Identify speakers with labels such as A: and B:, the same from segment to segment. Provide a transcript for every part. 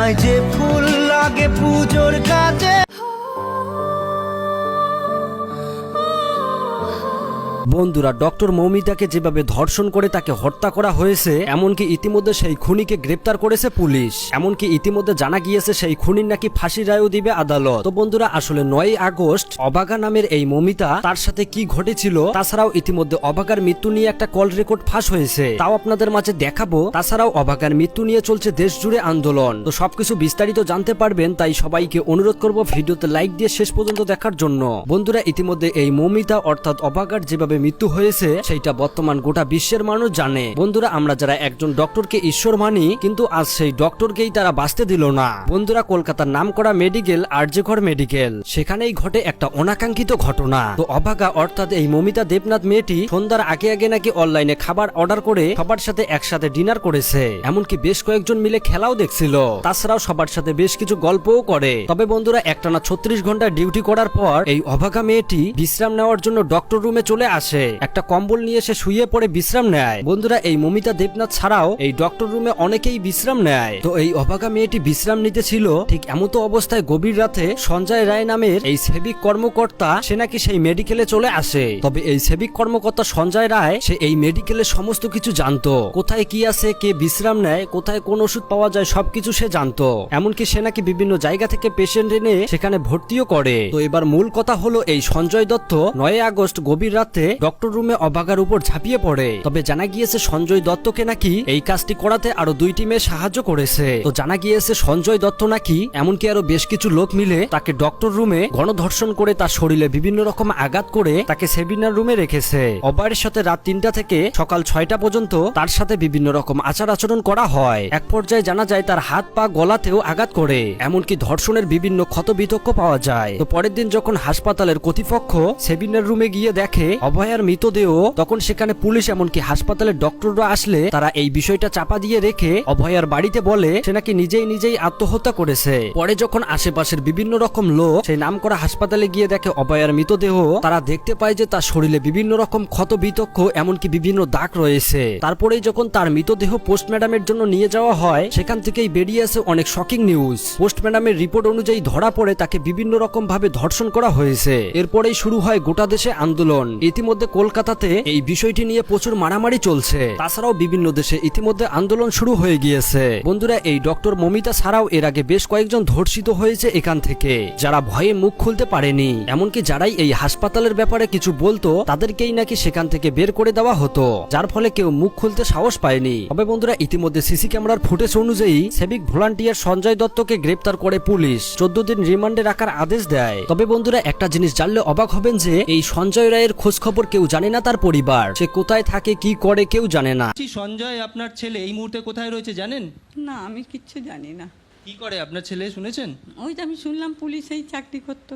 A: মালায় যে ফুল লাগে পুজোর কাজে।
B: বন্ধুরা, ডক্টর মৌমিতাকে যেভাবে ধর্ষণ করে তাকে হত্যা করা হয়েছে, এমনকি ইতিমধ্যে সেই খুনিকে গ্রেপ্তার করেছে পুলিশ। এমনকি ইতিমধ্যে জানা গিয়েছে সেই খুনির নাকি ফাঁসির রায়ও দিবে আদালত। তো বন্ধুরা, আসলে 9 আগস্ট অবাগা নামের এই মৌমিতা, তার সাথে কি ঘটেছিল, তাছাড়াও ইতিমধ্যে অবাগার মৃত্যু নিয়ে একটা কল রেকর্ড ফাঁস হয়েছে, তাও আপনাদের মাঝে দেখাবো। তাছাড়াও অবাগার মৃত্যু নিয়ে চলছে দেশ জুড়ে আন্দোলন। তো সবকিছু বিস্তারিত জানতে পারবেন, তাই সবাইকে অনুরোধ করবো ভিডিওতে লাইক দিয়ে শেষ পর্যন্ত দেখার জন্য। বন্ধুরা, ইতিমধ্যে এই মৌমিতা অর্থাৎ অবাগার যেভাবে মৃত্যু হয়েছে সেইটা বর্তমান গোটা বিশ্বের মানুষ জানে। বন্ধুরা, আমরা যারা একজন ডক্টরকে ঈশ্বর মানি, কিন্তু আজ সেই ডক্টরকেই তারা বাঁচতে দিল না। বন্ধুরা, কলকাতার নামকরা মেডিকেল আরজি কর মেডিকেল, সেখানেই ঘটে একটা অনাকাঙ্ক্ষিত ঘটনা। তো অবাগা অর্থাৎ এই মমিতা দেবনাথ মেয়েটি সন্ধ্যার আগে আগে নাকি অনলাইনে খাবার অর্ডার করে সবার সাথে একসাথে ডিনার করেছে, এমনকি বেশ কয়েকজন মিলে খেলাও দেখছিল। তাছাড়াও সবার সাথে বেশ কিছু গল্পও করে। তবে বন্ধুরা, একটানা 36 ঘন্টা ডিউটি করার পর এই অবাগা মেয়েটি বিশ্রাম নেওয়ার জন্য ডক্টর রুমে চলে আসে। একটা কম্বল নিয়ে সে শুয়ে পড়ে বিশ্রাম নেয়। বন্ধুরা, এই মমিতা দেবনাথ ছাড়াও এই ডক্টর রুমে অনেকেই বিশ্রাম নেয়। তো এই অবাগা মেয়েটি বিশ্রাম নিতে ছিল, ঠিক এমতো অবস্থায় গভীর রাতে সঞ্জয় রায় নামের এই সেবিক কর্মকর্তা সে নাকি সেই মেডিকেলে চলে আসে। তবে এই সেবিক কর্মকর্তা সঞ্জয় রায় সে এই মেডিকেলের সমস্ত কিছু জানতো, কোথায় কি আছে, কে বিশ্রাম নেয়, কোথায় কোন ওষুধ পাওয়া যায়, সবকিছু সে জানতো। এমনকি সে নাকি বিভিন্ন জায়গা থেকে পেশেন্ট এনে সেখানে ভর্তিও করে। তো এবার মূল কথা হলো, এই সঞ্জয় দত্ত 9 আগস্ট গভীর রাতে ডক্টর রুমে অবাগার উপর ঝাঁপিয়ে পড়ে। তবে জানা গিয়েছে সঞ্জয় দত্তকে নাকি এই কাজটি করাতে আরো 2টি মেয়ে সাহায্য করেছে। তো জানা গিয়েছে সঞ্জয় দত্ত নাকি এমনকি আরো বেশ কিছু লোক মিলে তাকে ডক্টর রুমে গণধর্ষণ করে তার শরীরে বিভিন্ন রকম আঘাত করে তাকে সেমিনার রুমে রেখেছে। অবায়ের সাথে রাত 3টা থেকে সকাল 6টা পর্যন্ত তার সাথে বিভিন্ন রকম আচার আচরণ করা হয়। এক পর্যায়ে জানা যায় তার হাত পা গলাতেও আঘাত করে, এমনকি ধর্ষণের বিভিন্ন ক্ষত বিক্ষত পাওয়া যায়। তো পরের দিন যখন হাসপাতালের কর্তৃপক্ষ সেমিনার রুমে গিয়ে দেখে অভয়ার মৃতদেহ, তখন সেখানে পুলিশ এমনকি হাসপাতালের ডক্টররা আসলে তারা এই বিষয়টা চাপা দিয়ে রেখে অভয়ার বাড়িতে বলে সে নাকি নিজেই আত্মহত্যা করেছে। পরে যখন আশেপাশের বিভিন্ন রকম লোক সেই নামকরা হাসপাতালে গিয়ে দেখে অভয়ার মৃতদেহ, তারা দেখতে পায় যে তার শরীরে বিভিন্ন রকম ক্ষত বিক্ষত এমনকি বিভিন্ন দাগ রয়েছে। তারপরেই যখন তার মৃতদেহ পোস্টম্যাডামের জন্য নিয়ে যাওয়া হয়, সেখান থেকেই বেরিয়ে আসে অনেক শকিং নিউজ। পোস্টম্যাডামের রিপোর্ট অনুযায়ী ধরা পড়ে তাকে বিভিন্ন রকম ভাবে ধর্ষণ করা হয়েছে। এরপরেই শুরু হয় গোটা দেশে আন্দোলন। ইতিমধ্যে কলকাতাতে এই বিষয়টি নিয়ে প্রচুর মারামারি চলছে। তাছাড়াও বিভিন্ন দেশে ইতিমধ্যে আন্দোলন শুরু হয়ে গিয়েছে। বন্ধুরা, এই ডক্টর মমিতা ছাড়াও এর আগে বেশ কয়েকজন ধর্ষিত হয়েছে এখান থেকে, যারা ভয়ে মুখ খুলতে পারেনি। এমনকি যারাই এই হাসপাতালের ব্যাপারে কিছু বলতো তাদেরকেই নাকি সেখান থেকে বের করে দেওয়া হতো, যার ফলে কেউ মুখ খুলতে সাহস পায়নি। তবে বন্ধুরা, ইতিমধ্যে সিসি ক্যামেরার ফুটেজ অনুযায়ী সেবিক ভলান্টিয়ার সঞ্জয় দত্তকে গ্রেপ্তার করে পুলিশ 14 দিন রিমান্ডে রাখার আদেশ দেয়। তবে বন্ধুরা, একটা জিনিস জানলে অবাক হবেন যে এই সঞ্জয় রায়ের খোঁজ খবর কেউ জানে না, তার পরিবার সে কোথায় থাকে কি করে কেউ জানে না।
C: সঞ্জয় আপনার ছেলে এই মুহূর্তে কোথায় রয়েছে জানেন?
D: না, আমি কিচ্ছু জানি না।
C: কি করে আপনার ছেলে শুনেছেন?
D: ওই তো আমি শুনলাম পুলিশেই চাকরি করতো,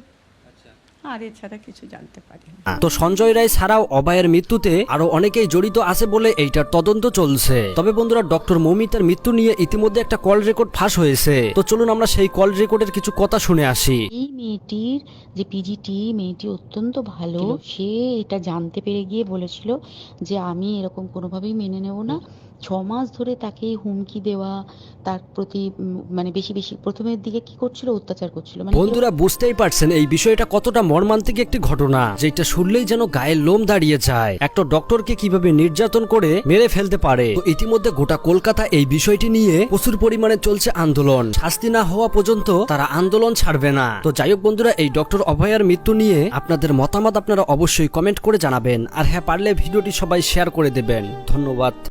D: আর এছাড়া কিছু জানতে পারি না।
B: তো সঞ্জয় রায় ছাড়াও অভয়ের মৃত্যুতে আরো অনেকেই জড়িত আছে বলে এইটার তদন্ত চলছে। তবে বন্ধুরা, ডক্টর মৌমিতার মৃত্যু নিয়ে ইতিমধ্যে একটা কল রেকর্ড ফাঁস হয়েছে। তো চলুন আমরা সেই কল রেকর্ডের কিছু কথা শুনে আসি।
E: এই মেয়েটির যে পিজিটি, মেয়েটি অত্যন্ত ভালো। সে এটা জানতে পেরে গিয়ে বলেছিল যে আমি এরকম কোনোভাবেই মেনে নেব না। 6 মাস ধরে তাকে হুমকি দেওয়া, তার প্রতি মানে বেশি প্রথমের দিকে কি করছিল, অত্যাচার করছিল।
B: বন্ধুরা, বুঝতেই পারছেন এই বিষয়টা কতটা মর্মান্তিক একটি ঘটনা, যেটা শুনলেই যেন গায়ের লোম দাঁড়িয়ে যায়। একটা ডক্টরকে কিভাবে নির্যাতন করে মেরে ফেলতে পারে। তো ইতিমধ্যে গোটা কলকাতা এই বিষয়টি নিয়ে প্রচুর পরিমাণে চলছে আন্দোলন। শাস্তি না হওয়া পর্যন্ত তারা আন্দোলন ছাড়বে না। তো যাই হোক বন্ধুরা, এই ডক্টর অভয়ার মৃত্যু নিয়ে আপনাদের মতামত আপনারা অবশ্যই কমেন্ট করে জানাবেন। আর হ্যাঁ, পারলে ভিডিওটি সবাই শেয়ার করে দেবেন। ধন্যবাদ।